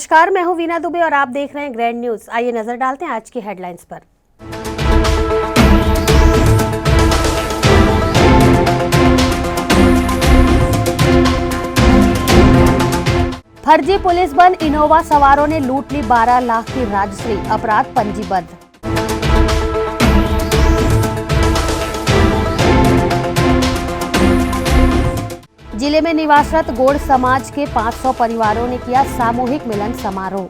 नमस्कार, मैं हूं वीना दुबे और आप देख रहे हैं ग्रैंड न्यूज। आइए नजर डालते हैं आज की हेडलाइंस पर। फर्जी पुलिस बन इनोवा सवारों ने लूट ली 12 लाख की राजश्री, अपराध पंजीबद्ध। जिले में निवासरत गोड़ समाज के 500 परिवारों ने किया सामूहिक मिलन समारोह।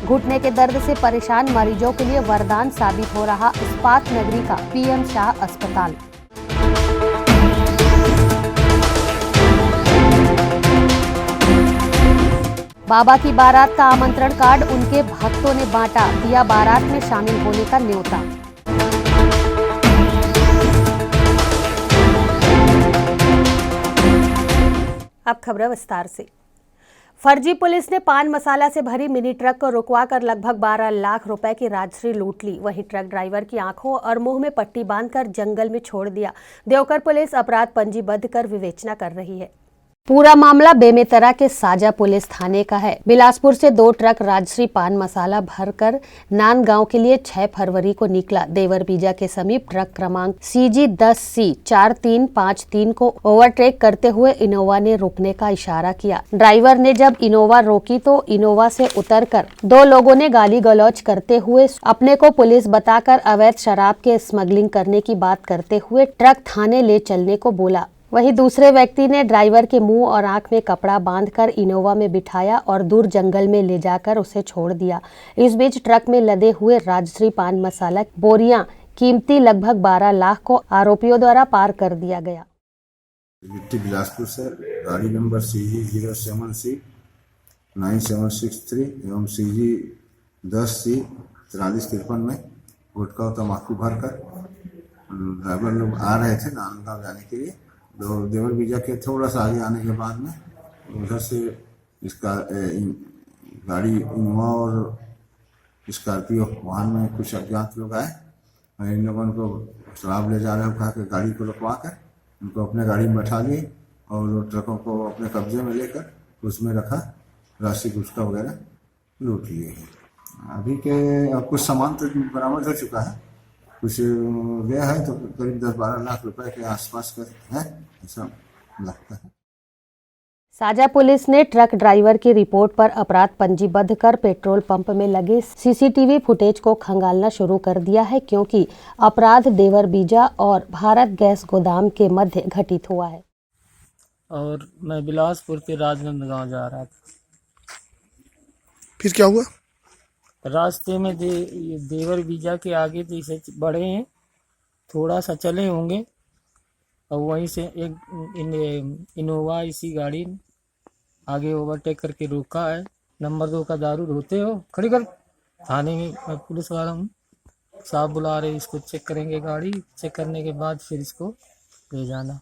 घुटने के दर्द से परेशान मरीजों के लिए वरदान साबित हो रहा इस्पात नगरी का पीएम शाह अस्पताल। बाबा की बारात का आमंत्रण कार्ड उनके भक्तों ने बांटा, दिया बारात में शामिल होने का न्योता। अब खबरें विस्तार से। फर्जी पुलिस ने पान मसाला से भरी मिनी ट्रक को रुकवाकर लगभग 12 लाख रुपए की राजश्री लूट ली। वहीं ट्रक ड्राइवर की आंखों और मुंह में पट्टी बांधकर जंगल में छोड़ दिया। देवकर पुलिस अपराध पंजीबद्ध कर विवेचना कर रही है। पूरा मामला बेमेतरा के साजा पुलिस थाने का है। बिलासपुर से 2 ट्रक राजश्री पान मसाला भरकर नांदगांव के लिए 6 फरवरी को निकला। देवरबीजा के समीप ट्रक क्रमांक CG 10C 4353 को ओवरटेक करते हुए इनोवा ने रुकने का इशारा किया। ड्राइवर ने जब इनोवा रोकी तो इनोवा से उतरकर 2 लोगों ने गाली गलौज करते हुए अपने को पुलिस बताकर अवैध शराब के स्मगलिंग करने की बात करते हुए ट्रक थाने ले चलने को बोला। वहीं दूसरे व्यक्ति ने ड्राइवर के मुंह और आंख में कपड़ा बांधकर इनोवा में बिठाया और दूर जंगल में ले जाकर उसे छोड़ दिया। इस बीच ट्रक में लदे हुए राजश्री पान मसाला बोरियां कीमती लगभग 12 लाख को आरोपियों द्वारा पार कर दिया गया। बिलासपुर से गाड़ी नंबर CG 07C 9763 एवं CG 10C 4353 में गुटखा और तम्बाकू भरकर ड्राइवर लोग आ रहे थे नांदगांव जाने के लिए। देवरबीजा के थोड़ा सा आगे आने के बाद में उधर से इसका गाड़ी इनोवा और स्कॉर्पियो वाहन में कुछ अज्ञात लोग आए। इन लोगों को शराब ले जा रहे हो कहा कि गाड़ी को रुकवा कर उनको अपने गाड़ी में बैठा लिए और ट्रकों को अपने कब्जे में लेकर उसमें रखा, राशि गुटखा वगैरह लूट लिए हैं। अभी के अब कुछ सामान तो बरामद हो चुका है, कुछ गया है तो करीब 10-12 लाख रुपए के आसपास का है, ऐसा लगता है। साजा पुलिस ने ट्रक ड्राइवर की रिपोर्ट पर अपराध पंजीबद्ध कर पेट्रोल पंप में लगे CCTV फुटेज को खंगालना शुरू कर दिया है, क्योंकि अपराध देवरबीजा और भारत गैस गोदाम के मध्य घटित हुआ है। और मैं बिलासपुर के राजनांदगांव जा रहा था। फिर क्या हुआ? रास्ते में देवरबीजा के आगे जैसे बढ़े हैं, थोड़ा सा चले होंगे और वहीं से एक इनोवा इसी गाड़ी आगे ओवरटेक करके रोका है। नंबर 2 का दारू होते हो खड़ी कर। थाने में मैं पुलिस वाला हूँ, साहब बुला रहे, इसको चेक करेंगे, गाड़ी चेक करने के बाद फिर इसको ले जाना।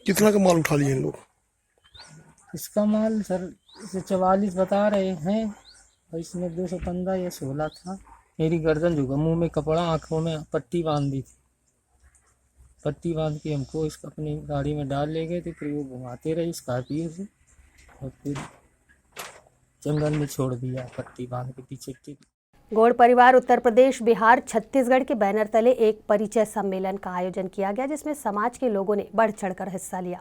कितना का माल उठा लिए लोग? इसका माल सर 44 बता रहे हैं और इसमें 215 या 16 था। मेरी गर्दन झुका, मुंह में कपड़ा, आंखों में पट्टी बांध दी थी। पट्टी बांध के हमको इसको अपनी गाड़ी में डाल ले गए थे। फिर वो घुमाते रहे स्कॉर्पियो से और फिर जंगल में छोड़ दिया पट्टी बांध के पीछे। गौड़ परिवार उत्तर प्रदेश, बिहार, छत्तीसगढ़ के बैनर तले एक परिचय सम्मेलन का आयोजन किया गया, जिसमें समाज के लोगों ने बढ़ चढ़कर हिस्सा लिया।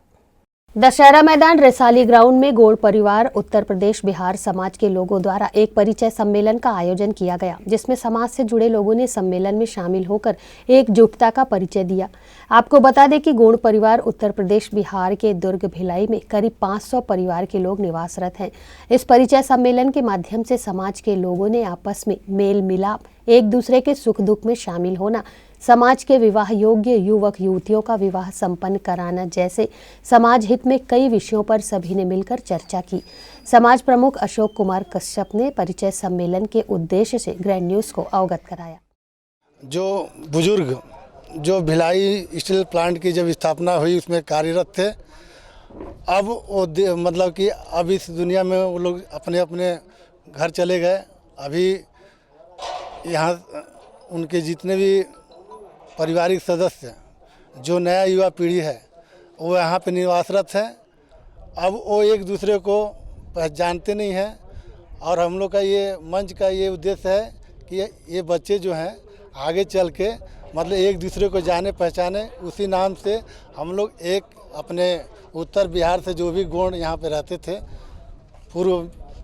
दशहरा मैदान रिसाली ग्राउंड में गौड़ परिवार उत्तर प्रदेश बिहार समाज के लोगों द्वारा एक परिचय सम्मेलन का आयोजन किया गया, जिसमें समाज से जुड़े लोगों ने सम्मेलन में शामिल होकर एकजुटता का परिचय दिया। आपको बता दें कि गौड़ परिवार उत्तर प्रदेश बिहार के दुर्ग भिलाई में करीब 500 परिवार के लोग निवासरत हैं। इस परिचय सम्मेलन के माध्यम से समाज के लोगों ने आपस में मेल मिलाप, एक दूसरे के सुख दुख में शामिल होना, समाज के विवाह योग्य युवक युवतियों का विवाह संपन्न कराना जैसे समाज हित में कई विषयों पर सभी ने मिलकर चर्चा की। समाज प्रमुख अशोक कुमार कश्यप ने परिचय सम्मेलन के उद्देश्य से ग्रैंड न्यूज को अवगत कराया। जो बुजुर्ग जो भिलाई स्टील प्लांट की जब स्थापना हुई उसमें कार्यरत थे, अब वो मतलब कि अब इस दुनिया में वो लोग अपने अपने घर चले गए। अभी यहाँ उनके जितने भी पारिवारिक सदस्य जो नया युवा पीढ़ी है वो यहाँ पे निवासरत है। अब वो एक दूसरे को पहचानते नहीं हैं और हम लोग का ये मंच का ये उद्देश्य है कि ये बच्चे जो हैं आगे चल के मतलब एक दूसरे को जाने पहचाने। उसी नाम से हम लोग एक अपने उत्तर बिहार से जो भी गोंड यहाँ पे रहते थे पूर्व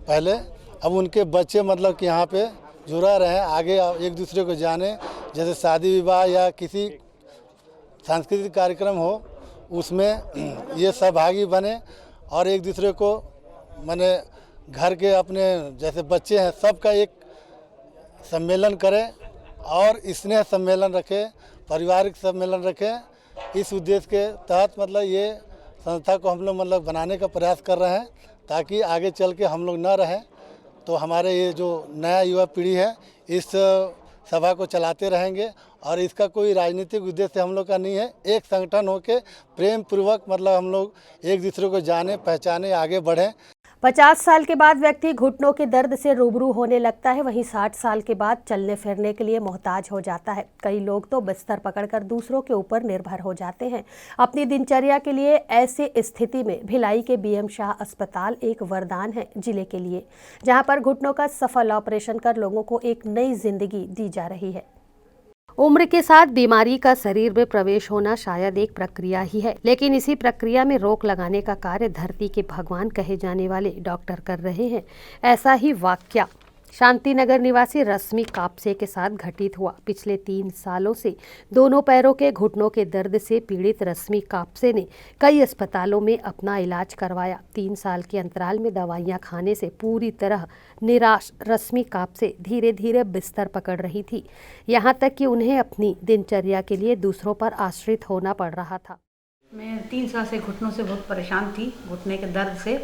पहले, अब उनके बच्चे मतलब कि यहाँ पे जुड़ा रहे, आगे एक दूसरे को जाने। जैसे शादी विवाह या किसी सांस्कृतिक कार्यक्रम हो उसमें ये सहभागी बने और एक दूसरे को माने घर के अपने जैसे बच्चे हैं सबका एक सम्मेलन करें और स्नेह सम्मेलन रखें, पारिवारिक सम्मेलन रखें। इस उद्देश्य के तहत मतलब ये संस्था को हम लोग मतलब बनाने का प्रयास कर रहे हैं ताकि आगे चल के हम लोग न रहें तो हमारे ये जो नया युवा पीढ़ी है इस सभा को चलाते रहेंगे। और इसका कोई राजनीतिक उद्देश्य हम लोग का नहीं है। एक संगठन होके प्रेम पूर्वक मतलब हम लोग एक दूसरे को जाने पहचाने आगे बढ़ें। 50 साल के बाद व्यक्ति घुटनों के दर्द से रूबरू होने लगता है, वहीं 60 साल के बाद चलने फिरने के लिए मोहताज हो जाता है। कई लोग तो बिस्तर पकड़कर दूसरों के ऊपर निर्भर हो जाते हैं अपनी दिनचर्या के लिए। ऐसी स्थिति में भिलाई के बीएम शाह अस्पताल एक वरदान है जिले के लिए, जहां पर घुटनों का सफल ऑपरेशन कर लोगों को एक नई जिंदगी दी जा रही है। उम्र के साथ बीमारी का शरीर में प्रवेश होना शायद एक प्रक्रिया ही है, लेकिन इसी प्रक्रिया में रोक लगाने का कार्य धरती के भगवान कहे जाने वाले डॉक्टर कर रहे हैं। ऐसा ही वाकया शांतिनगर निवासी रश्मि कापसे के साथ घटित हुआ। पिछले 3 सालों से दोनों पैरों के घुटनों के दर्द से पीड़ित रश्मि कापसे ने कई अस्पतालों में अपना इलाज करवाया। 3 साल के अंतराल में दवाइयां खाने से पूरी तरह निराश रश्मि कापसे धीरे धीरे बिस्तर पकड़ रही थी, यहाँ तक कि उन्हें अपनी दिनचर्या के लिए दूसरों पर आश्रित होना पड़ रहा था। मैं 3 साल से घुटनों से बहुत परेशान थी, घुटने के दर्द से।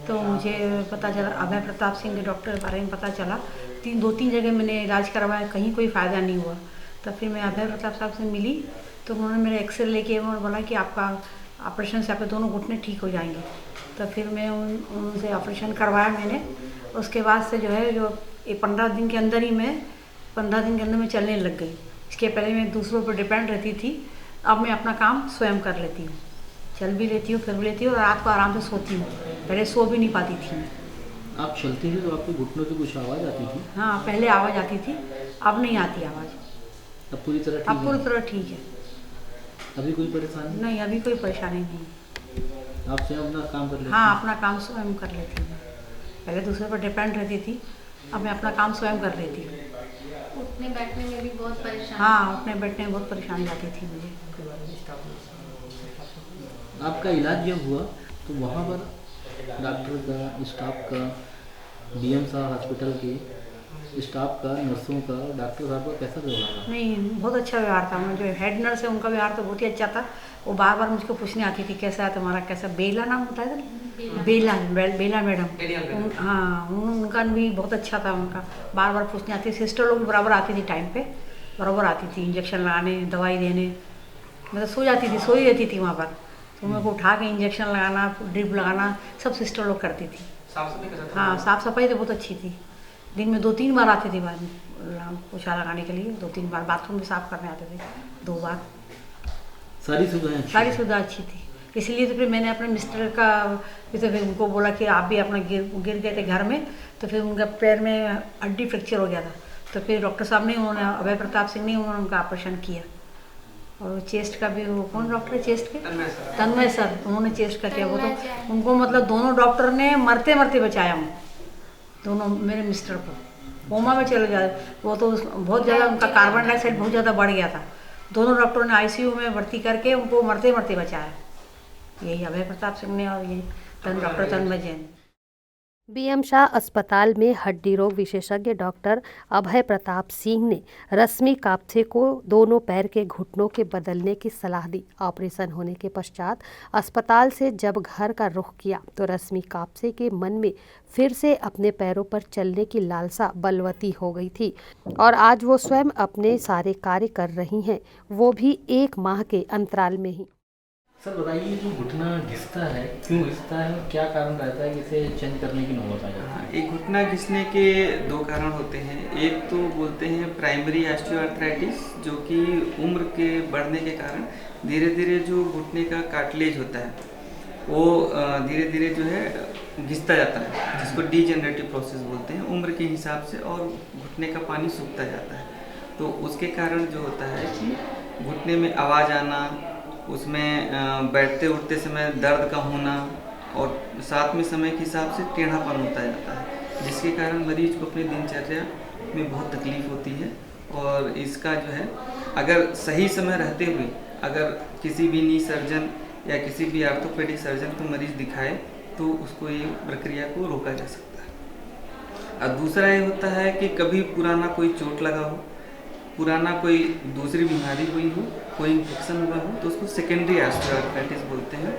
तो मुझे पता चला अभय प्रताप सिंह के डॉक्टर के बारे में पता चला। 2-3 जगह मैंने इलाज करवाया, कहीं कोई फ़ायदा नहीं हुआ। तब फिर मैं अभय प्रताप साहब से मिली तो उन्होंने मेरे एक्सरे लेके उन्होंने बोला कि आपका ऑपरेशन से आपके दोनों घुटने ठीक हो जाएंगे। तो फिर मैं उनसे ऑपरेशन करवाया मैंने। उसके बाद से जो है जो 15 दिन के अंदर ही मैं 15 दिन के अंदर मैं चलने लग गई। इसके पहले मैं दूसरों पर डिपेंड रहती थी, अब मैं अपना काम स्वयं कर लेती हूँ, चल भी लेती हूँ, फिर भी लेती हूँ और रात को आराम से सोती हूँ। पहले सो भी नहीं पाती थी मैं। आप चलती थी तो आपके घुटनों से कुछ आवाज़ आती थी? हाँ, पहले आवाज़ आती थी, अब नहीं आती आवाज़। अब पूरी तरह ठीक अब पूरी तरह ठीक है। अभी कोई परेशानी नहीं, अभी कोई परेशानी नहीं। आप स्वयं अपना काम कर लेती? हाँ, अपना काम स्वयं कर लेती हूँ। पहले दूसरे पर डिपेंड रहती थी, अब मैं अपना काम स्वयं कर लेती हूँ। उठने बैठने में भी बहुत परेशान? हाँ, उठने बैठने में बहुत परेशानी आती थी मुझे। आपका इलाज जब हुआ तो वहाँ पर डॉक्टर का, स्टाफ का, बीएम साहब हॉस्पिटल के स्टाफ का, नर्सों का, डॉक्टर साहब का कैसा व्यवहार था? नहीं, बहुत अच्छा व्यवहार था। जो हेड नर्स है उनका व्यवहार तो बहुत ही अच्छा था। वो बार बार मुझको पूछने आती थी कैसा है तुम्हारा, कैसा। बेला नाम होता है ना, बेला मैडम। हाँ, उनका भी बहुत अच्छा था। उनका बार बार पूछने आती। सिस्टर लोग भी बराबर आती थी, टाइम पे बराबर आती थी इंजेक्शन लगाने, दवाई देने। मतलब सो जाती थी, सोई रहती थी वहाँ पर, तो मेरे को उठा के इंजेक्शन लगाना, ड्रिप लगाना सब सिस्टर लोग करती थी। हाँ, साफ़ सफाई तो बहुत अच्छी थी। दिन में 2-3 बार आती थी पोछा लगाने के लिए, 2-3 बार। बाथरूम भी साफ़ करने आते थे 2 बार। सारी सुविधाएं? सारी सुविधा अच्छी थी। इसलिए तो फिर मैंने अपने मिस्टर का जैसे फिर उनको बोला कि आप भी अपना गिर गए थे घर में, तो फिर उनका पैर में हड्डी फ्रैक्चर हो गया था। तो फिर डॉक्टर साहब ने, उन्होंने अभय प्रताप सिंह ने उन्होंने उनका ऑपरेशन किया। और चेस्ट का भी, वो कौन डॉक्टर है चेस्ट के? तन्मय सर, उन्होंने चेस्ट का किया। वो तो उनको मतलब दोनों डॉक्टर ने मरते मरते बचाया हूँ, दोनों मेरे मिस्टर को। कोमा में चले जाए, वो तो बहुत ज़्यादा उनका कार्बन डाइऑक्साइड बहुत ज़्यादा बढ़ गया था। दोनों डॉक्टरों ने आईसीयू में भर्ती करके उनको मरते मरते बचाया। यही अभय प्रताप सिंह ने और ये डॉक्टर तन्मय जैन। बीएम शाह अस्पताल में हड्डी रोग विशेषज्ञ डॉक्टर अभय प्रताप सिंह ने रश्मि कापसे को दोनों पैर के घुटनों के बदलने की सलाह दी। ऑपरेशन होने के पश्चात अस्पताल से जब घर का रुख किया तो रश्मि कापसे के मन में फिर से अपने पैरों पर चलने की लालसा बलवती हो गई थी और आज वो स्वयं अपने सारे कार्य कर रही हैं, वो भी 1 माह के अंतराल में ही। सर बताइए, जो घुटना घिसता है क्यों घिसता है और क्या कारण रहता है कि इसे चेंज करने की नौबत आ जाती है? एक घुटना घिसने के दो कारण होते हैं। एक तो बोलते हैं प्राइमरी ऑस्टियोआर्थराइटिस, जो कि उम्र के बढ़ने के कारण धीरे धीरे जो घुटने का कार्टिलेज होता है वो धीरे धीरे जो है घिसता जाता है, जिसको डीजेनरेटिव प्रोसेस बोलते हैं उम्र के हिसाब से, और घुटने का पानी सूखता जाता है। तो उसके कारण जो होता है कि घुटने में आवाज़ आना, उसमें बैठते उठते समय दर्द का होना, और साथ में समय के हिसाब से टेढ़ापन होता जाता है, जिसके कारण मरीज को अपनी दिनचर्या में बहुत तकलीफ होती है। और इसका जो है अगर सही समय रहते हुए अगर किसी भी नी सर्जन या किसी भी ऑर्थोपेडिक सर्जन को मरीज दिखाए तो उसको ये प्रक्रिया को रोका जा सकता है। और दूसरा ये होता है कि कभी पुराना कोई चोट लगा हो, पुराना कोई दूसरी बीमारी हुई हो, कोई इन्फेक्शन हुआ हो, तो उसको सेकेंडरी ऑस्टियोआर्थराइटिस बोलते हैं।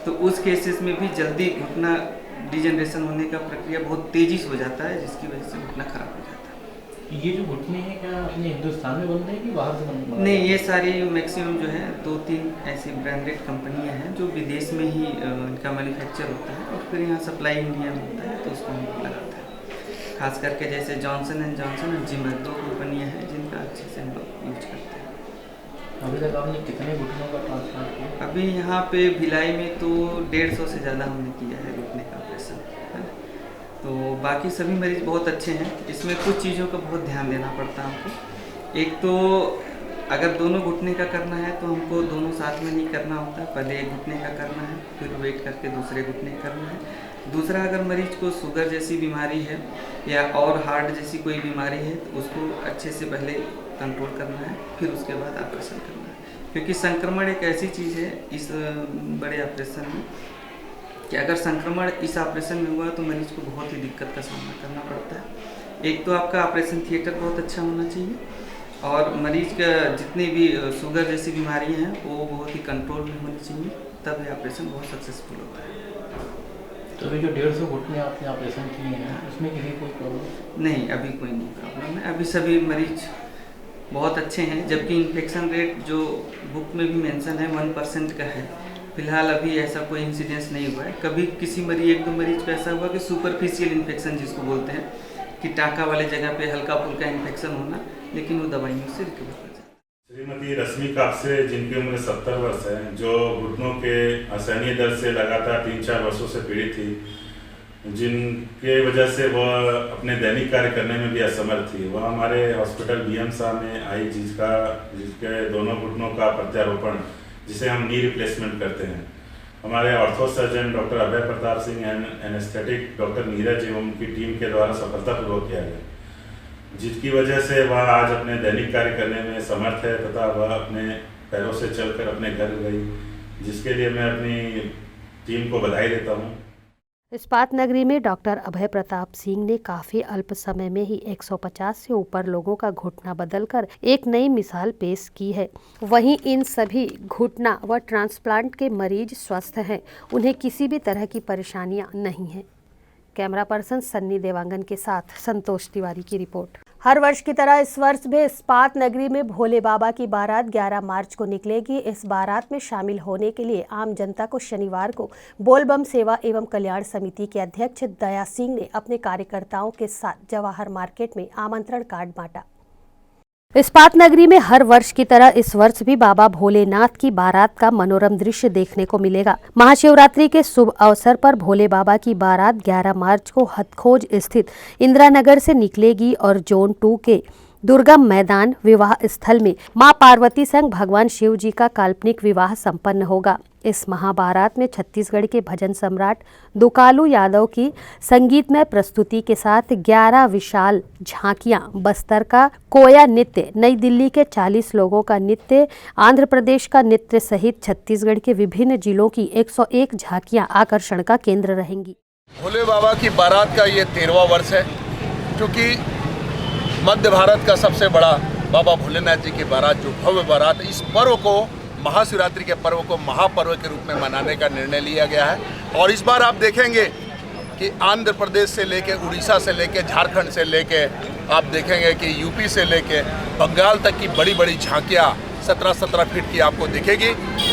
तो उस केसेस में भी जल्दी घुटना डिजेनरेशन होने का प्रक्रिया बहुत तेजी से हो जाता है, जिसकी वजह से घुटना खराब हो जाता है। ये जो घुटने हैं क्या अपने हिंदुस्तान में बनते हैं कि बाहर से बनते हैं? नहीं, ये सारी मैक्सिमम जो है 2-3 ऐसी ब्रांडेड कंपनियां हैं जो विदेश में ही इनका मैन्युफैक्चर होता है और फिर यहाँ सप्लाई इंडिया में होता है, तो उसको हम लोग लगाते हैं। खास करके जैसे जॉनसन एंड जॉनसन और जिमर 2 कंपनियां हैं जिनका अच्छे से हम लोग यूज करते हैं। अभी तक आपने कितने घुटनों का ट्रांसप्लांट किया? अभी यहाँ पे भिलाई में तो 150 से ज़्यादा हमने किया है घुटने का ऑपरेशन, है ना। तो बाकी सभी मरीज बहुत अच्छे हैं। इसमें कुछ चीज़ों का बहुत ध्यान देना पड़ता है हमको। एक तो अगर दोनों घुटने का करना है तो हमको दोनों साथ में नहीं करना होता, पहले एक घुटने का करना है, फिर वेट करके दूसरे घुटने का करना है। दूसरा, अगर मरीज को शुगर जैसी बीमारी है या और हार्ट जैसी कोई बीमारी है तो उसको अच्छे से पहले कंट्रोल करना है, फिर उसके बाद ऑपरेशन करना है। क्योंकि संक्रमण एक ऐसी चीज़ है इस बड़े ऑपरेशन में कि अगर संक्रमण इस ऑपरेशन में हुआ तो मरीज को बहुत ही दिक्कत का सामना करना पड़ता है। एक तो आपका ऑपरेशन थिएटर बहुत अच्छा होना चाहिए, और मरीज का जितनी भी शुगर जैसी बीमारियां हैं वो बहुत ही कंट्रोल में होनी चाहिए, तब ये ऑपरेशन बहुत सक्सेसफुल होता है। तो अभी जो 150 घुटने आपने ऑपरेशन किए हैं उसमें किसी कोई प्रॉब्लम? नहीं, अभी कोई नहीं प्रॉब्लम है। अभी सभी मरीज बहुत अच्छे हैं, जबकि इन्फेक्शन रेट जो बुक में भी मेंशन है 1% का है। फिलहाल अभी ऐसा कोई इंसिडेंस नहीं हुआ है। कभी किसी मरीज, 1-2 मरीज को ऐसा हुआ कि सुपरफिशियल इन्फेक्शन जिसको बोलते हैं कि टाँका वाले जगह पे हल्का फुल्का इन्फेक्शन होना, लेकिन वो दवाइयों से रिकवर हो जाता है। श्रीमती रश्मि कापसे, जिनकी उम्र 70 वर्ष है, जो घुटनों के असहनीय दर्द से लगातार 3-4 वर्षों से पीड़ित थी, जिनके वजह से वह अपने दैनिक कार्य करने में भी असमर्थ थी, वह हमारे हॉस्पिटल बीएम साहब में आई, जिसके दोनों घुटनों का प्रत्यारोपण, जिसे हम नी रिप्लेसमेंट करते हैं, हमारे ortho surgeon doctor Abhay Pratap Singh and anaesthetic doctor Neeraj एवं उनकी टीम के द्वारा सफलतापूर्वक किया गया, जिसकी वजह से वह आज अपने दैनिक कार्य करने में समर्थ है तथा वह अपने पैरों से चलकर अपने घर गई, जिसके लिए मैं अपनी टीम को बधाई देता हूँ। इस्पात नगरी में डॉक्टर अभय प्रताप सिंह ने काफी अल्प समय में ही 150 से ऊपर लोगों का घुटना बदलकर एक नई मिसाल पेश की है। वहीं इन सभी घुटना व ट्रांसप्लांट के मरीज स्वस्थ हैं, उन्हें किसी भी तरह की परेशानियां नहीं हैं। कैमरा पर्सन सन्नी देवांगन के साथ संतोष तिवारी की रिपोर्ट। हर वर्ष की तरह इस वर्ष भी इस्पात नगरी में भोले बाबा की बारात 11 मार्च को निकलेगी। इस बारात में शामिल होने के लिए आम जनता को शनिवार को बोलबम सेवा एवं कल्याण समिति के अध्यक्ष दया सिंह ने अपने कार्यकर्ताओं के साथ जवाहर मार्केट में आमंत्रण कार्ड बांटा। इस्पात नगरी में हर वर्ष की तरह इस वर्ष भी बाबा भोलेनाथ की बारात का मनोरम दृश्य देखने को मिलेगा। महाशिवरात्रि के शुभ अवसर पर भोले बाबा की बारात 11 मार्च को हथखोज स्थित इंदिरा नगर से निकलेगी और जोन 2 के दुर्गम मैदान विवाह स्थल में मां पार्वती संग भगवान शिव जी का काल्पनिक विवाह संपन्न होगा। इस महाबारात में छत्तीसगढ़ के भजन सम्राट दुकालू यादव की संगीतमय प्रस्तुति के साथ 11 विशाल झांकियां, बस्तर का कोया नृत्य, नई दिल्ली के 40 लोगों का नृत्य, आंध्र प्रदेश का नृत्य सहित छत्तीसगढ़ के विभिन्न जिलों की 101 झांकियां आकर्षण का केंद्र रहेंगी। भोले बाबा की बारात का ये 13वां वर्ष है, क्योंकि मध्य भारत का सबसे बड़ा बाबा भोलेनाथ जी की बारात, जो भव्य बारात, इस पर्व को, महाशिवरात्रि के पर्व को महापर्व के रूप में मनाने का निर्णय लिया गया है। और इस बार आप देखेंगे कि आंध्र प्रदेश से लेके, उड़ीसा से लेके, झारखंड से लेके, आप देखेंगे कि यूपी से लेके बंगाल तक की बड़ी बड़ी झांकियाँ 17-17 फीट की आपको दिखेगी।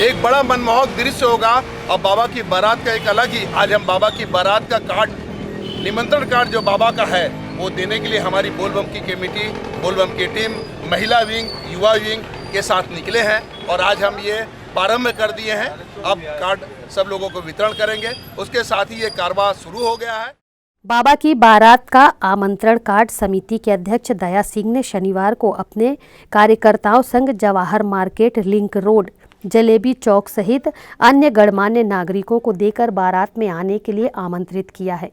एक बड़ा मनमोहक दृश्य होगा। और बाबा की बारात का एक अलग ही, आज हम बाबा की बारात का कार्ड, निमंत्रण कार्ड जो बाबा का है वो देने के लिए हमारी बोलबम की कमेटी, बोलबम की टीम, महिला विंग, युवा विंग के साथ निकले हैं और आज हम ये प्रारंभ कर दिए हैं। अब कार्ड सब लोगों को वितरण करेंगे, उसके साथ ही ये कारवा शुरू हो गया है। बाबा की बारात का आमंत्रण कार्ड समिति के अध्यक्ष दया सिंह ने शनिवार को अपने कार्यकर्ताओं संग Jawahar market, link road, Jalebi Chowk सहित अन्य गणमान्य नागरिकों को देकर बारात में आने के लिए आमंत्रित किया है।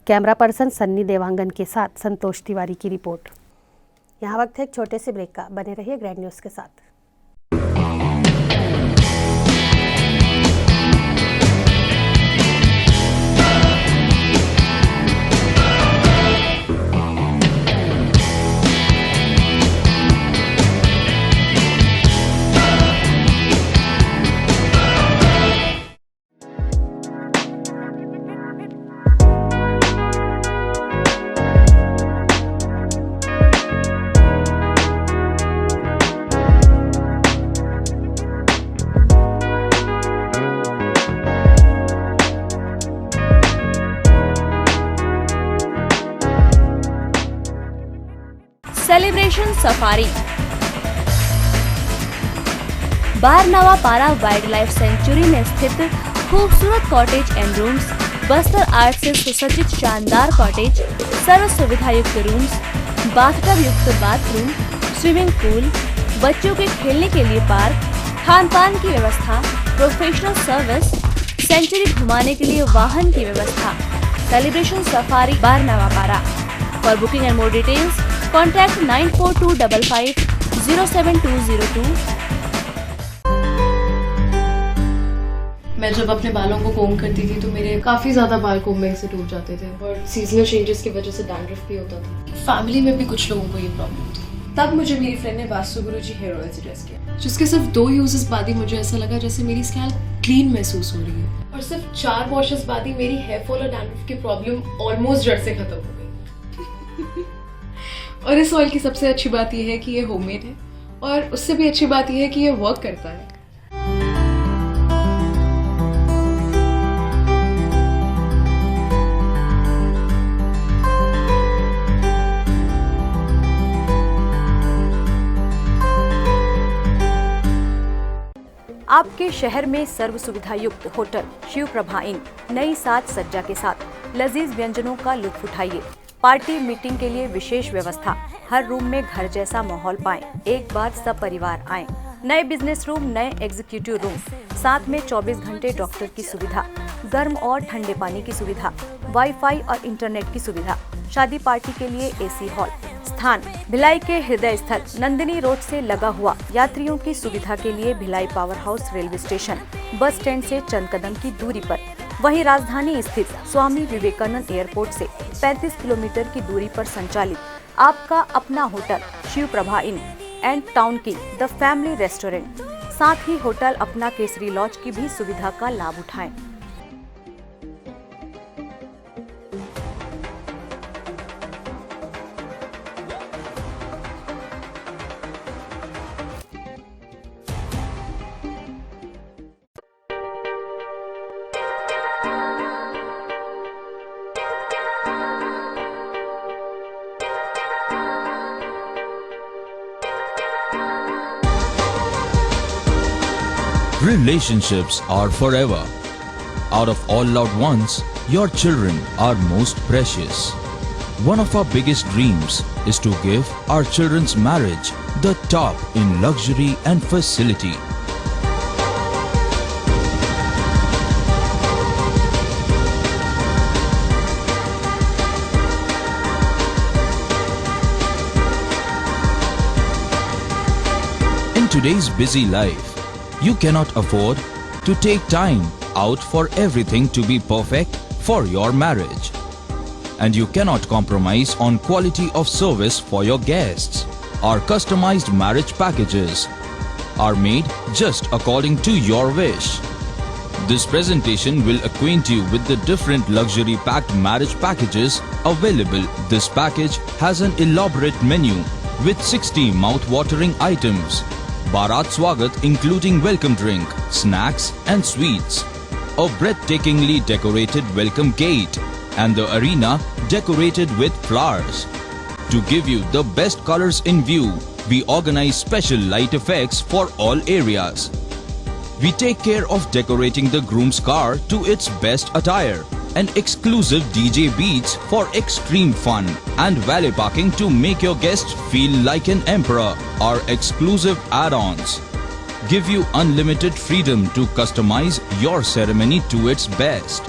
कैमरा पर्सन सन्नी देवांगन के साथ संतोष तिवारी की रिपोर्ट। यहाँ वक्त है एक छोटे से ब्रेक का, बने रहिए ग्रैंड न्यूज़ के साथ। सेलिब्रेशन सफारी बारनवा पारा वाइल्ड लाइफ सेंचुरी में स्थित खूबसूरत cottage and rooms, Bastar art से सुसज्जित शानदार कॉटेज, सर्व सुविधा युक्त रूम्स, बाथटब युक्त बाथरूम, स्विमिंग पूल, बच्चों के खेलने के लिए पार्क, खान पान की व्यवस्था, प्रोफेशनल सर्विस, सेंचुरी घुमाने के लिए वाहन की व्यवस्था। सेलिब्रेशन सफारी बारनवा पारा। For booking and more details contact 9422550702। मैं जब अपने बालों को कोम करती थी तो मेरे काफी ज्यादा बाल कोम्बिंग से टूट जाते थे और सीजनल चेंजेस की वजह से डैंड्रफ भी होता था। फैमिली में भी कुछ लोगों को ये प्रॉब्लम थी। तब मुझे मेरी फ्रेंड ने वास्तु गुरुजी हेयर ऑयल सजेस्ट किया, जिसके सिर्फ 2 यूजेस बाद ही मुझे ऐसा लगा जैसे मेरी स्कैल्प क्लीन महसूस हो रही है और सिर्फ 4 वॉशेस बाद ही मेरी हेयर फॉल और डैंड्रफ की प्रॉब्लम ऑलमोस्ट जड़ से खत्म हो गई। और इस ऑयल की सबसे अच्छी बात यह है कि ये होममेड है और उससे भी अच्छी बात यह है कि ये वर्क करता है। आपके शहर में सर्व सुविधा युक्त होटल शिव प्रभा इन नई साज सज्जा के साथ लजीज व्यंजनों का लुत्फ उठाइए। पार्टी मीटिंग के लिए विशेष व्यवस्था, हर रूम में घर जैसा माहौल पाएं, एक बार सब परिवार आएं। नए बिजनेस रूम, नए एग्जीक्यूटिव रूम, साथ में 24 घंटे डॉक्टर की सुविधा, गर्म और ठंडे पानी की सुविधा, वाईफाई और इंटरनेट की सुविधा, शादी पार्टी के लिए एसी हॉल। स्थान भिलाई के हृदय स्थल नंदिनी रोड से लगा हुआ, यात्रियों की सुविधा के लिए Bhilai power house railway station, bus stand से चंद कदम की दूरी पर। वहीं राजधानी स्थित स्वामी विवेकानंद एयरपोर्ट से 35 किलोमीटर की दूरी पर संचालित आपका अपना hotel Shiv Prabha inn and town की द फैमिली रेस्टोरेंट, साथ ही होटल अपना केसरी लॉज की भी सुविधा का लाभ उठाएं। Relationships are forever. Out of all loved ones, your children are most precious. One of our biggest dreams is to give our children's marriage the top in luxury and facility. In today's busy life, you cannot afford to take time out for everything to be perfect for your marriage. And you cannot compromise on quality of service for your guests. Our customized marriage packages are made just according to your wish. This presentation will acquaint you with the different luxury packed marriage packages available. This package has an elaborate menu with 60 mouth-watering items. Bharat Swagat including welcome drink, snacks and sweets. A breathtakingly decorated welcome gate and the arena decorated with flowers. To give you the best colors in view, we organize special light effects for all areas. We take care of decorating the groom's car to its best attire and exclusive DJ beats for extreme fun and valet parking to make your guests feel like an emperor. Our exclusive add-ons give you unlimited freedom to customize your ceremony to its best.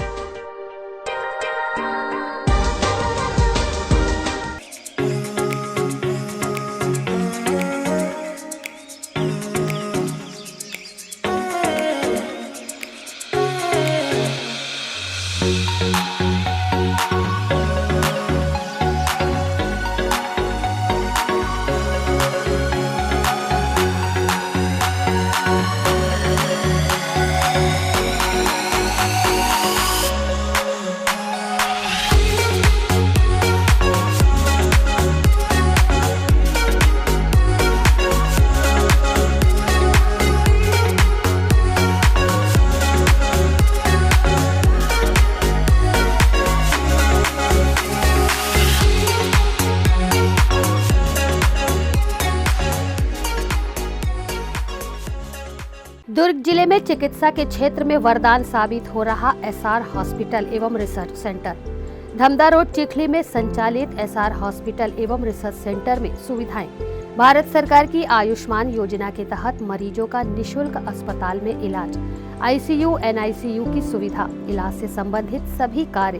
दुर्ग जिले में चिकित्सा के क्षेत्र में वरदान साबित हो रहा एसआर हॉस्पिटल एवं research centre. Dhamda road Chikhli में संचालित एसआर हॉस्पिटल एवं रिसर्च सेंटर में सुविधाएं भारत सरकार की आयुष्मान योजना के तहत मरीजों का निशुल्क अस्पताल में इलाज, आईसीयू एनआईसीयू की सुविधा, इलाज से संबंधित सभी कार्य,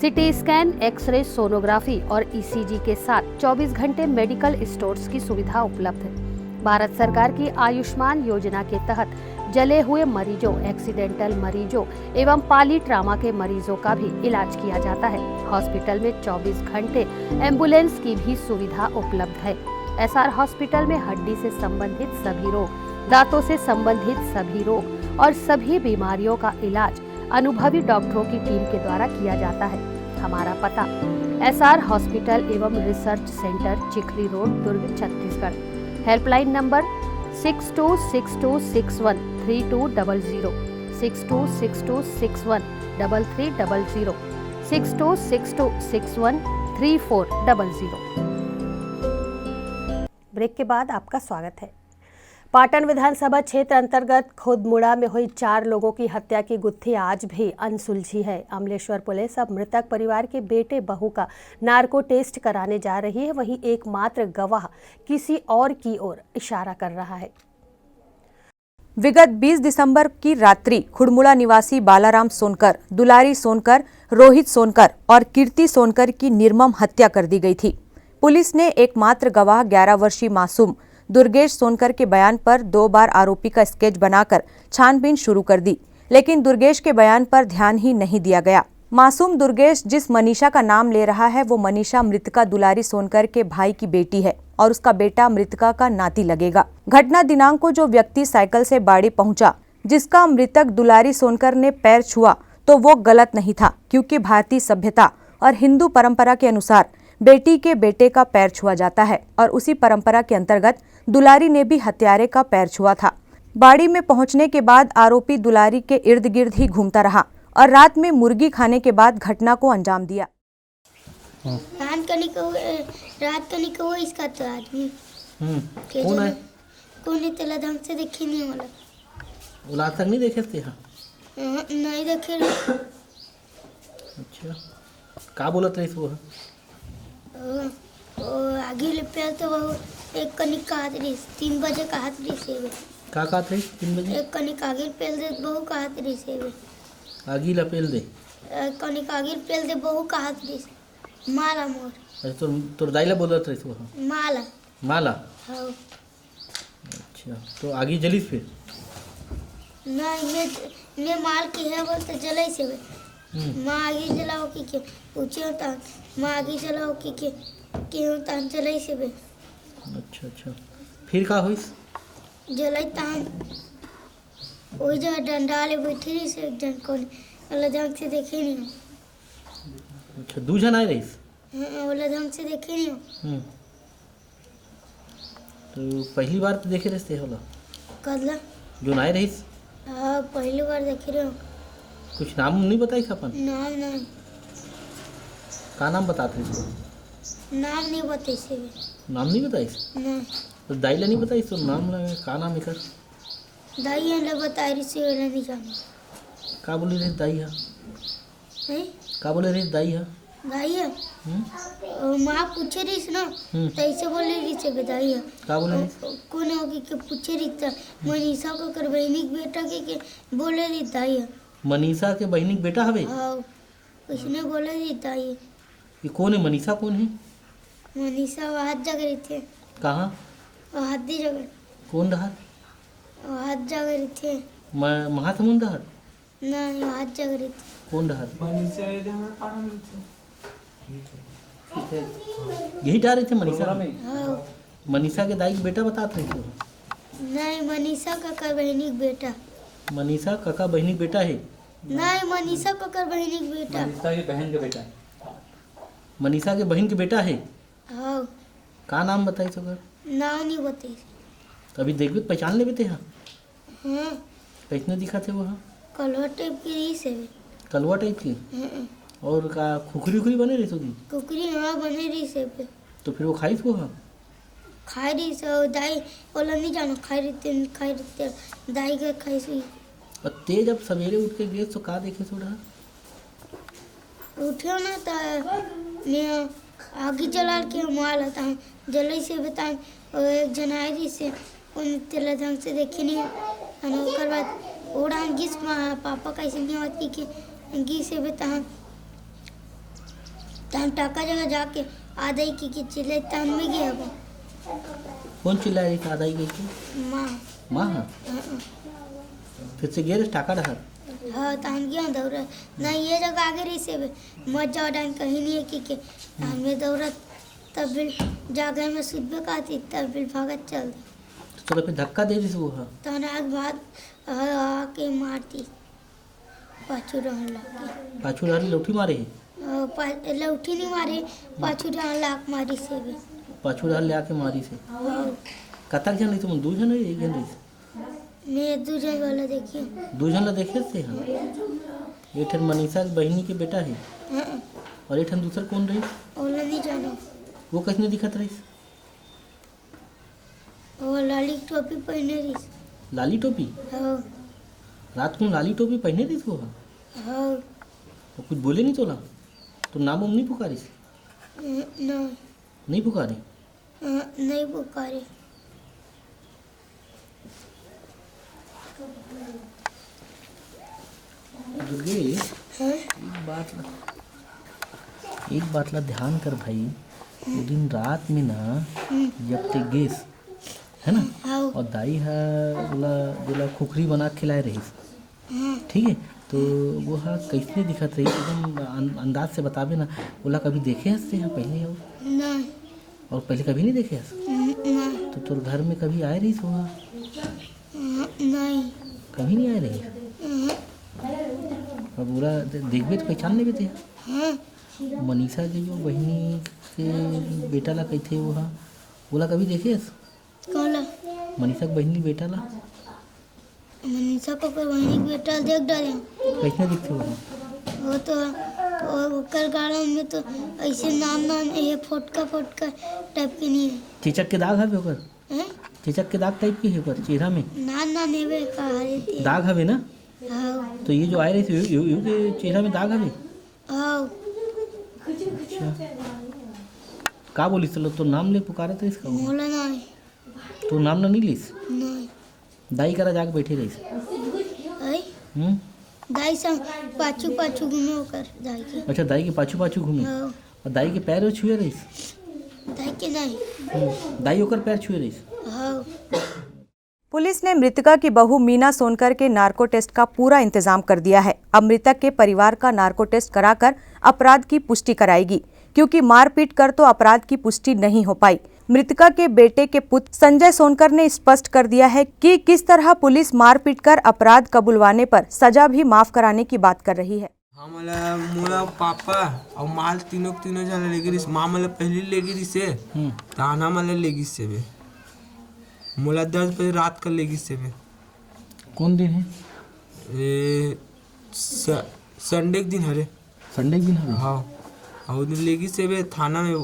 सिटी स्कैन, एक्सरे, सोनोग्राफी और ईसीजी के साथ 24 घंटे मेडिकल स्टोर्स की सुविधा उपलब्ध है। भारत सरकार की आयुष्मान योजना के तहत जले हुए मरीजों, एक्सीडेंटल मरीजों एवं पाली ट्रामा के मरीजों का भी इलाज किया जाता है। हॉस्पिटल में 24 घंटे एम्बुलेंस की भी सुविधा उपलब्ध है। एसआर हॉस्पिटल में हड्डी से संबंधित सभी रोग, दांतों से संबंधित सभी रोग और सभी बीमारियों का इलाज अनुभवी डॉक्टरों की टीम के द्वारा किया जाता है। हमारा पता एसआर हॉस्पिटल एवं research centre, Chikhli road, Durg, Chhattisgarh. Helpline number 6262613200, 6262613300, 6262613400। Break के बाद आपका स्वागत है। पाटन विधानसभा क्षेत्र अंतर्गत खुदमुड़ा में हुई 4 लोगों की हत्या की गुत्थी आज भी अनसुलझी है। अमलेश्वर पुलिस अब मृतक परिवार के बेटे बहू का नार्को टेस्ट कराने जा रही है, वहीं एकमात्र गवाह किसी और की ओर इशारा कर रहा है। विगत 20 दिसंबर की रात्रि खुड़मुड़ा निवासी बालाराम सोनकर, दुलारी सोनकर, रोहित सोनकर और कीर्ति सोनकर की निर्मम हत्या कर दी गई थी। पुलिस ने एकमात्र गवाह 11 वर्षीय मासूम दुर्गेश सोनकर के बयान पर 2 बार आरोपी का स्केच बनाकर छानबीन शुरू कर दी, लेकिन दुर्गेश के बयान पर ध्यान ही नहीं दिया गया। मासूम दुर्गेश जिस मनीषा का नाम ले रहा है वो मनीषा मृतका दुलारी सोनकर के भाई की बेटी है और उसका बेटा मृतका का नाती लगेगा। घटना दिनांक को जो व्यक्ति साइकिल से बाड़ी पहुंचा, जिसका मृतक दुलारी सोनकर ने पैर छुआ, तो वो गलत नहीं था, क्योंकि भारतीय सभ्यता और हिंदू परंपरा के अनुसार बेटी के बेटे का पैर छुआ जाता है और उसी परंपरा के अंतर्गत दुलारी ने भी हत्यारे का पैर छुआ था। बाड़ी में पहुंचने के बाद आरोपी दुलारी के इर्द गिर्द ही घूमता रहा और रात में मुर्गी खाने के बाद घटना को अंजाम दिया। रात करने को इसका तो आदमी कौन है? कौन है? तेला ढंग से देखे नहीं वाला। औलाद तक नहीं देखे थे? नहीं देखे। अच्छा, का बोलत रही तू? आगे ले पे तो वो एक कनिक का हाथ रही 3 बजे का हाथ रही से का थे 3 बजे एक कनिक आगे पेल दे बहु का हाथ रही से आगे ला पेल दे कनिक आगे पेल दे बहु का हाथ रही से माला मोर। अच्छा, तोर दाइला बोलत रही तू? माला माला। हाँ। अच्छा, तो आगे जली फिर? नहीं, मैं माल की है बोलते जले से माँ आगे जलाओ की के पूछे होता माँ आगे जलाओ की के होता जले से बे। अच्छा, फिर का होइस? जलाई तान वही जगह डंडा ले बैठी रही से एक जन को वाला ढंग से देखे नहीं हो। अच्छा, 2 जन आए रहीस? वाला ढंग से देखे नहीं हो। तो तो पहली बार तो देखे रहे होला कदला जो नाय रहीस हाँ पहली बार देख रहे हो। कुछ नाम नहीं बताई अपन नाम नहीं का नाम बताते इसको नाम नहीं बताइए नाम नहीं बताइस नहीं तो दाई ला नहीं बताइस तो नाम लगे का नाम एकर दाई ने बताई रही से नहीं जाना का बोले रे दाई हा नहीं का बोले रे दाई हा दाई है माँ पूछे रही ना तो ऐसे बोले रही से दाई है का बोले कौन होगी कि पूछे रही था मनीषा को कर बहनी के बेटा के बोले रही दाई है मनीषा के बहनी के बेटा हवे हाँ उसने बोले रही दाई है ये कौन है मनीषा कौन है मनीषा वहाँ जग रही थी कहाँ हाथी जगह कौन रहा हाथ जग रही थी महासमुंद रहा नहीं हाथ जग रही थी कौन रहा यही जा रहे थे मनीषा हाँ मनीषा के दाई के बेटा बताते रहे थे नहीं मनीषा काका बहनी का बेटा मनीषा काका बहनी का बेटा है नहीं मनीषा काका बहनी का बेटा मनीषा के बहन का बेटा मनीषा के बहन के बेटा है हाँ का नाम बताई सकर नाम नहीं बताई अभी देखबे पहचान लेबे ते हाँ हाँ कैसने दिखा थे वो हाँ कलवा टाइप की रही से कलवा टाइप की और का खुखरी उखरी बने रही थी कुकरी हाँ बने रही से पे तो फिर वो खाई वो हाँ खाई रही से दाई बोला नहीं जाना खाई रहते दाई के खाई से और ते जब सवेरे उठ के गए तो का देखे थोड़ा उठे ना तो मैं आगे जला के माल आता हूँ जल्दी से बताएं और एक जन आई रही से उन तेला ढंग से देखे नहीं और उसके बाद उड़ा गीस पापा कैसे नहीं होती कि गी से बताएं तम टाका जगह जाके आधा ही की चिल्ले तम में गया वो कौन चिल्ला रही था आदाई गई थी माँ माँ हाँ फिर से गए टाका रहा हाँ तम गया दौड़ा ना ये जगह आगे रही से मत जाओ डांग कहीं नहीं है कि तम में दौड़ा तब भी जागे में सुबह का थी तब भी भागत चल दी तो फिर धक्का दे रही वो हाँ तो आग बाद आके मारती पाछू रहन लग पाछू रहन लौटी मारे लौटी नहीं मारे पाछू रहन लाख मारी से भी पाछू रहन ले आके मारी से कतक जन रही तुम दो जन रही एक जन रही मैं दो जन वाला देखी दो जन ला देखे थे हाँ एक ठन मनीषा की बहनी के बेटा है और एक ठन दूसरा कौन रही ओला नहीं जाना वो किसने दिखत रही वो लाली टोपी पहने रही लाली टोपी हाँ रात को लाली टोपी पहने रही वो हाँ तो कुछ बोले नहीं तोला तो नाम नहीं पुकारी नहीं पुकारी नहीं पुकारे दुर्गे एक बात ला ध्यान कर भाई वो दिन रात में ना जब ते गैस है ना और दाई है खुखरी बना के खिलाए रही ठीक है तो वो हाँ कैसे दिखत रही एकदम अंदाज से बतावे ना बोला कभी देखे हंसते हैं पहले और पहले कभी नहीं देखे हंस तो तोर घर में कभी आए रही सो नहीं कभी नहीं आए रही और पूरा देखबे तो पहचान लेबे थे मनीषा के जो बहनी के बेटा ला कहते वो हाँ बोला कभी देखे कौला मनीषा के बहनी बेटा ला मनीषा को बहनी के बेटा देख डाले कैसे दिखते वो तो ओकर गाड़ा में तो ऐसे नाम ये फोटका टाइप के नहीं है चेचक के दाग हवे ओकर चेचक के दाग टाइप के है ओकर चेहरा में ना नेवे का हरे दाग हवे ना हाँ तो ये जो आए रहे थे यू के चेहरा में दाग हवे हाँ अच्छा का बोली चलो तो नाम ले पुकारा था इसका बोला नहीं तो नाम ना नहीं लीस नहीं दाई करा जाके बैठे रही दाई संग पाछू घूमे होकर दाई के अच्छा दाई के पाछू घूमे और दाई के पैर छुए रही दाई के नहीं दाई होकर पैर छुए रही हाँ पुलिस ने मृतका की बहू मीना सोनकर के नार्को टेस्ट का पूरा इंतजाम कर दिया है। अब मृतक के परिवार का नार्को टेस्ट कराकर अपराध की पुष्टि कराएगी, क्योंकि मारपीट कर तो अपराध की पुष्टि नहीं हो पाई। मृतका के बेटे के पुत्र संजय सोनकर ने स्पष्ट कर दिया है कि किस तरह पुलिस मारपीट कर अपराध कबुलवाने पर सजा भी माफ कराने की बात कर रही है। मोला पापा और माल तीनों जन लेगी माँ मला पहली लेगी से ताना मला लेगी से मोला 10 बजे रात कर लेगी से में। कौन दिन है? संडे के दिन हरे। संडे के दिन है? हाँ। और दिन लेगी से वे थाना में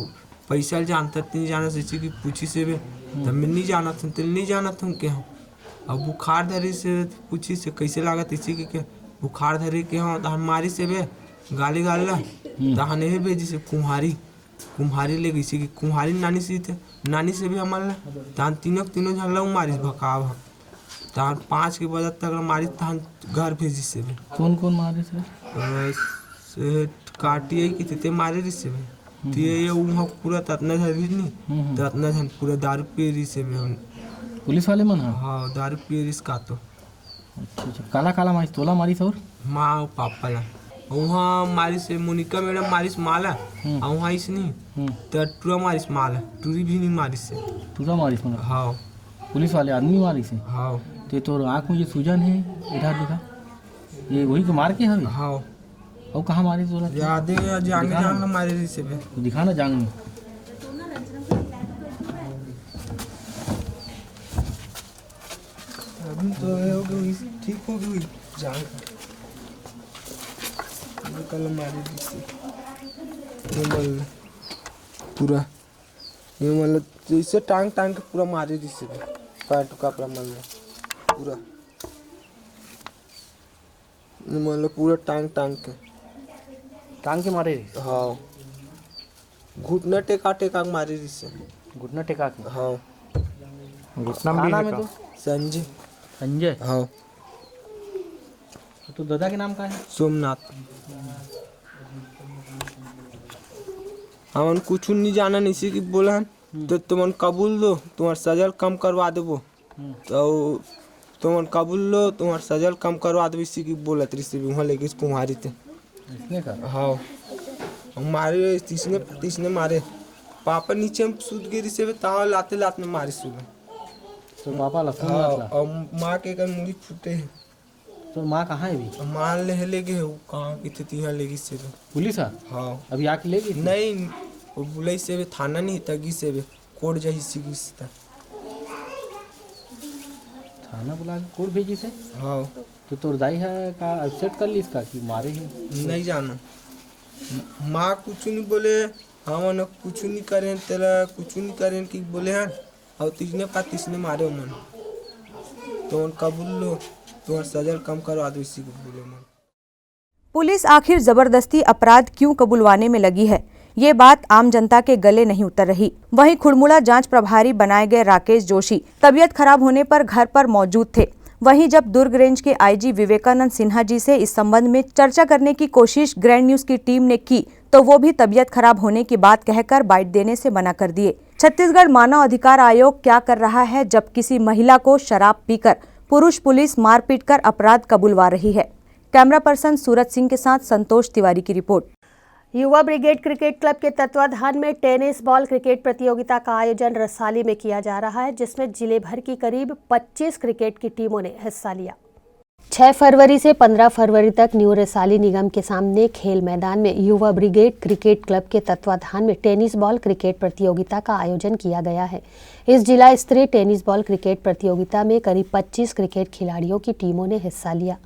पैसा जानता नहीं जाना से की पूछी से वे तब मैं नहीं जाना था, तेल नहीं जाना था क्या। अब बुखार धरे से पूछी से कैसे लागत इसी के बुखार धरे के हाँ तो हमारी से वे गाली गाला तो नहीं भेजी से कुम्हारी ले गई सी कि कुम्हारी नानी से थे, नानी से भी हमारा तहन तीनों झगड़ा मारिस भकाव तहन 5 के बजे तक मारिस तहन घर भेजी से भी। कौन कौन मारे से? काटिए कि ते मारे रही से भी ये वहाँ पूरा ततना झर भी नहीं ततना झन पूरा दारू पिए रही से भी। पुलिस वाले मन? हाँ दारू पिए रही का तो। अच्छा काला काला मारिस तोला मारिस और माँ और पापा ला वहाँ मारिस से मोनिका मैडम मारिस माला और वहाँ इस नहीं तो टूरा मारिस माला टूरी भी नहीं मारिस से टूरा मारिस मन। हाँ पुलिस वाले आदमी मारिस है? हाँ। तो तोर आँख में जो सूजन है इधर दिखा ये वही को मार के हवे? हाँ। और कहाँ मारी तोरा? याद है जांग हमारे रही से भी। दिखा ना जांग में। अभी तो हो गई ठीक हो गई जांग कल मारी रही से पूरा ये मतलब जैसे टांग के पूरा मारी रही से पैंट कपड़ा पूरा मतलब पूरा टांग के मारे रही? हाँ घुटना टेका मारी रही से। घुटना टेका के? हाँ। घुटना में नाम है तो? संजय। हाँ। तो दादा के नाम का है? सोमनाथ। हमन कुछ नहीं जाना नहीं सी की बोला तो तुमन कबूल दो तुम्हार सजल कम करवा देबो तो तुमन कबूल लो तुम्हार सजल कम करवा देबो इसी की बोलत रही वहाँ लेके कुम्हारी थे। हाँ मारे तीसने मारे पापा नीचे में सूत गिरी से ताव लाते में मारे सुबह तो पापा लफून और माँ के कर मुड़ी फूटे है। तो माँ कहाँ है अभी? माँ ले गए वो कहाँ की थी यहाँ लेगी से पुलिस? हाँ अभी आके ले गई? नहीं वो बुलाई से थाना नहीं तगी से कोर्ट जाही सीगी से थाना बुला के कोर्ट भेजी से? हाँ। तो तोर दाई है का एक्सेप्ट कर ली इसका कि मारे ही? नहीं जाना माँ कुछ नहीं बोले हम कुछ नहीं करें तेरा कुछ नहीं करें कि बोले हैं और तीसने मारे मन तो कबूल लो तुम्हारा सजल कम करवा दो इसी को बोले मन। पुलिस आखिर जबरदस्ती अपराध क्यों कबुलवाने में लगी है, ये बात आम जनता के गले नहीं उतर रही। वहीं खुड़मुड़ा जांच प्रभारी बनाए गए राकेश जोशी तबीयत खराब होने पर घर पर मौजूद थे। वहीं जब दुर्ग रेंज के आईजी विवेकानंद सिन्हा जी से इस संबंध में चर्चा करने की कोशिश ग्रैंड न्यूज की टीम ने की तो वो भी तबीयत खराब होने की बात कहकर बाइट देने से मना कर दिए। छत्तीसगढ़ मानव अधिकार आयोग क्या कर रहा है जब किसी महिला को शराब पीकर पुरुष पुलिस मारपीट कर अपराध कबूलवा रही है। कैमरा पर्सन सूरज सिंह के साथ संतोष तिवारी की रिपोर्ट। युवा ब्रिगेड क्रिकेट क्लब के तत्वाधान में टेनिस बॉल क्रिकेट प्रतियोगिता का आयोजन रसाली में किया जा रहा है, जिसमें जिले भर की करीब 25 क्रिकेट की टीमों ने हिस्सा लिया। 6 फरवरी से 15 फरवरी तक न्यू रसाली निगम के सामने खेल मैदान में युवा ब्रिगेड क्रिकेट क्लब के तत्वाधान में टेनिस बॉल क्रिकेट प्रतियोगिता का आयोजन किया गया है। इस जिला स्तरीय टेनिस बॉल क्रिकेट प्रतियोगिता में करीब 25 क्रिकेट खिलाड़ियों की टीमों ने हिस्सा लिया।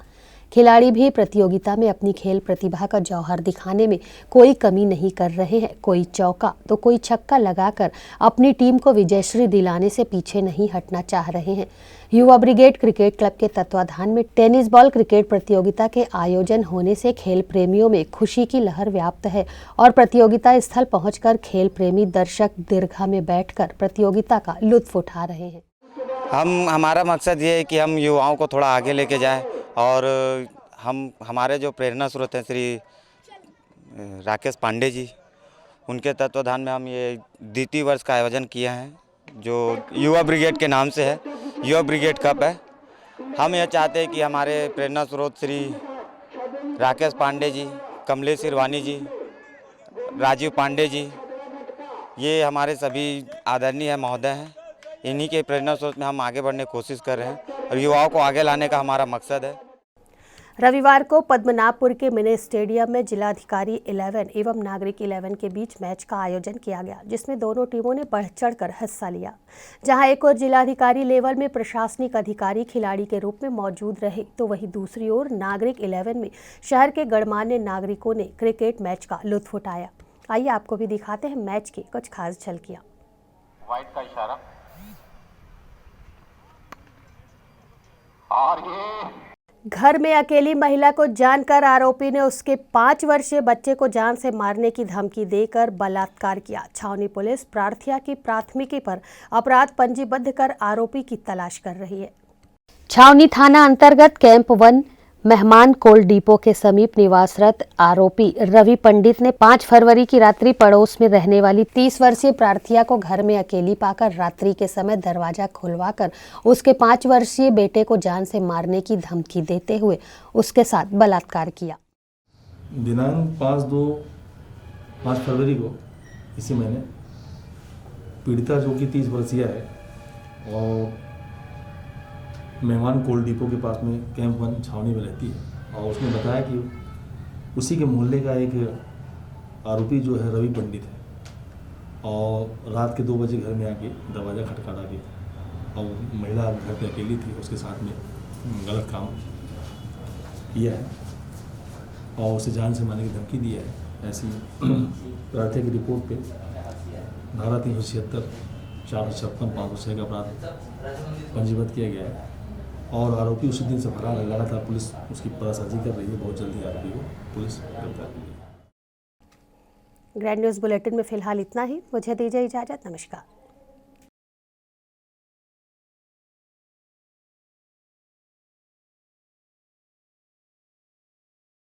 खिलाड़ी भी प्रतियोगिता में अपनी खेल प्रतिभा का जौहर दिखाने में कोई कमी नहीं कर रहे हैं। कोई चौका तो कोई छक्का लगाकर अपनी टीम को विजयश्री दिलाने से पीछे नहीं हटना चाह रहे हैं। युवा ब्रिगेड क्रिकेट क्लब के तत्वाधान में टेनिस बॉल क्रिकेट प्रतियोगिता के आयोजन होने से खेल प्रेमियों में खुशी की लहर व्याप्त है और प्रतियोगिता स्थल पहुंचकर खेल प्रेमी दर्शक दीर्घा में बैठकर प्रतियोगिता का लुत्फ उठा रहे हैं। हमारा मकसद ये है कि हम युवाओं को थोड़ा आगे लेके जाएं और हमारे जो प्रेरणा स्रोत हैं श्री राकेश पांडे जी, उनके तत्वाधान में हम ये द्वितीय वर्ष का आयोजन किया है जो युवा ब्रिगेड के नाम से है। युवा ब्रिगेड कप है। हम यह चाहते हैं कि हमारे प्रेरणा स्रोत श्री राकेश पांडे जी, कमलेश सिरवानी जी, राजीव पांडे जी, ये हमारे सभी आदरणीय महोदय हैं। इन्हीं के प्रेरणा स्रोत में हम आगे बढ़ने की कोशिश कर रहे हैं और युवाओं को आगे लाने का हमारा मकसद है। रविवार को पद्मनाभपुर के मिनी स्टेडियम में जिलाधिकारी 11 एवं नागरिक 11 के बीच मैच का आयोजन किया गया, जिसमें दोनों टीमों ने बढ़ चढ़कर हिस्सा लिया। जहां एक ओर जिलाधिकारी लेवल में प्रशासनिक अधिकारी खिलाड़ी के रूप में मौजूद रहे, तो वहीं दूसरी ओर नागरिक 11 में शहर के गणमान्य नागरिकों ने क्रिकेट मैच का लुत्फ उठाया। आइए आपको भी दिखाते हैं मैच की कुछ खास झलकियां। वाइड का इशारा और ये घर में अकेली महिला को जानकर आरोपी ने उसके 5 वर्षीय बच्चे को जान से मारने की धमकी देकर बलात्कार किया। छावनी पुलिस प्रार्थिया की प्राथमिकी पर अपराध पंजीबद्ध कर आरोपी की तलाश कर रही है। छावनी थाना अंतर्गत कैंप 1 मेहमान कोल डिपो के समीप निवासरत आरोपी रवि पंडित ने 5 फरवरी की रात्रि पड़ोस में रहने वाली 30 वर्षीय प्रार्थिया को घर में अकेली पाकर रात्रि के समय दरवाजा खुलवाकर उसके 5 वर्षीय बेटे को जान से मारने की धमकी देते हुए उसके साथ बलात्कार किया। दिनांक 5 फरवरी को इसी महीने पीड़िता जो कि 30 वर्षीय है और मेहमान कोल डिपो के पास में कैंप 1 छावनी में रहती है, और उसने बताया कि उसी के मोहल्ले का एक आरोपी जो है रवि पंडित है और रात के 2 बजे घर में आके दरवाज़ा खटखटा के और महिला घर पे अकेली थी, उसके साथ में गलत काम किया है और उसे जान से मारने की धमकी दी है। ऐसी प्रार्थना की रिपोर्ट पे धारा 376, 456, 506 का अपराध पंजीबद्ध किया गया है और आरोपी उसी दिन से फरार है। लगातार पुलिस उसकी पतासाजी कर रही है, बहुत जल्दी आरोपी को पुलिस गिरफ्तार करेगी। ग्रैंड न्यूज़ बुलेटिन में फिलहाल इतना ही। मुझे दीजिए इजाजत। नमस्कार।